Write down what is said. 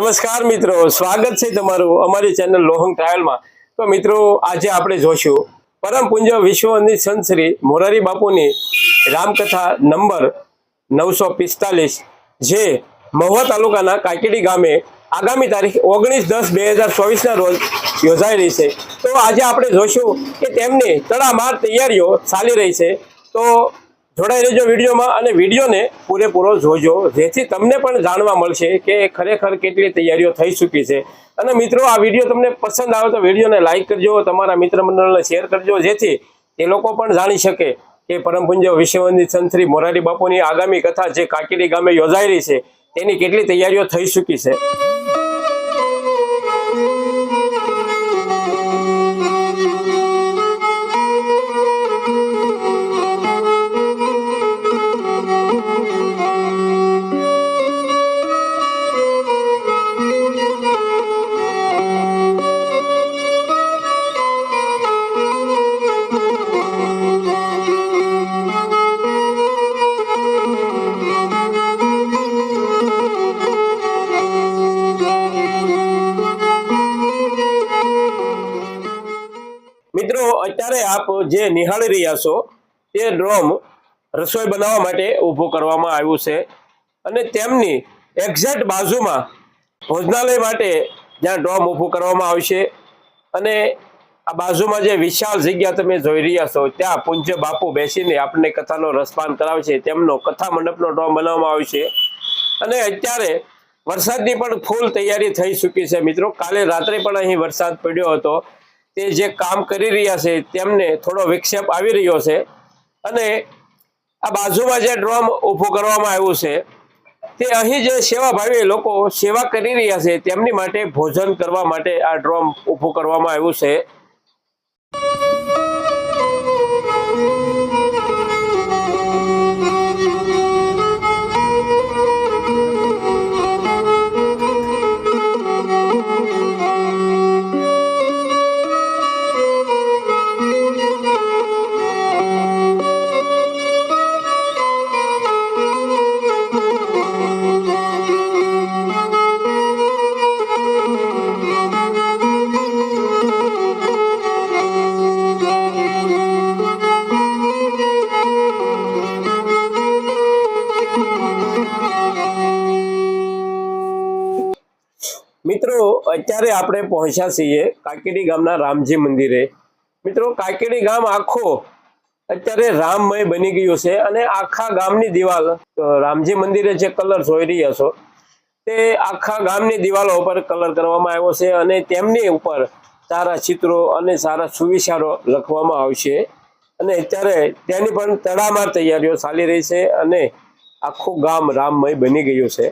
નમસ્કાર મિત્રો, સ્વાગત છે તમારું અમારી ચેનલ લોહંગ ટ્રાયલમાં। તો મિત્રો, આજે આપણે જોશું પરમ પૂજ્ય વિશ્વવંદિત સંત શ્રી મોરારી બાપુની રામકથા નંબર 945 જે મહુવા તાલુકાના કાકીડી ગામે આગામી તારીખ 19/10/2024 ના રોજ યોજાઈ રહી છે। તો આજે આપણે જોશું કે તેમની તડામાર તૈયારીઓ ચાલી રહી છે। તો જોડાઈ રહેજો વિડીયોમાં અને વિડીયોને પૂરેપૂરો જોજો, જેથી તમને પણ જાણવા મળશે કે ખરેખર કેટલી તૈયારીઓ થઈ ચૂકી છે। અને મિત્રો, આ વિડીયો તમને પસંદ આવે તો વિડીયોને લાઈક કરજો, તમારા મિત્ર મંડળને શેર કરજો, જેથી એ લોકો પણ જાણી શકે કે પરમ પૂજ્ય વિશ્વવંદિત સંત શ્રી મોરારી બાપુની આગામી કથા જે કાકીડી ગામે યોજાઈ રહી છે તેની કેટલી તૈયારીઓ થઈ ચૂકી છે। મિત્રો, અત્યારે આપ જે નિહાળી રહ્યા છો તે ડ્રોમ રસોઈ બનાવવા માટે ઊભું કરવામાં આવ્યું છે અને તેમની એક્ઝેક્ટ બાજુમાં ભોજનાલય માટે જ્યાં ડ્રોમ ઊભું કરવામાં આવશે અને આ બાજુમાં જે વિશાળ જગ્યા તમે જોઈ રહ્યા છો ત્યાં પૂજ્ય બાપુ બેસીને આપણને કથાનો રસપાન કરાવશે, તેમનો કથા મંડપનો ડ્રોમ બનાવવામાં આવશે। અને અત્યારે વરસાદની પણ ફૂલ તૈયારી થઈ ચૂકી છે। મિત્રો, કાલે રાત્રે પણ અહીં વરસાદ પડ્યો હતો। તે જે કામ કરી રહ્યા છે તેમને થોડો વિક્ષેપ આવી રહ્યો છે અને આ બાજુમાં જે ડ્રોમ ઊભું કરવામાં આવ્યું છે તે અહીં જે સેવાભાવી લોકો સેવા કરી રહ્યા છે તેમની માટે ભોજન કરવા માટે આ ડ્રોમ ઊભું કરવામાં આવ્યું છે। મિત્રો, અત્યારે આપણે પહોંચ્યા છીએ કાકીડી ગામના રામજી મંદિરે। મિત્રો, કાકીડી ગામ આખો અત્યારે રામમય બની ગયું છે અને આખા ગામની દિવાલ રામજી મંદિરે જે કલર જોઈ રહ્યા છો તે આખા ગામની દિવાલો ઉપર કલર કરવામાં આવ્યો છે અને તેમની ઉપર સારા ચિત્રો અને સારા સુવિચારો લખવામાં આવશે અને અત્યારે તેની પણ તડામાર તૈયારીઓ ચાલી રહી છે અને આખું ગામ રામમય બની ગયું છે।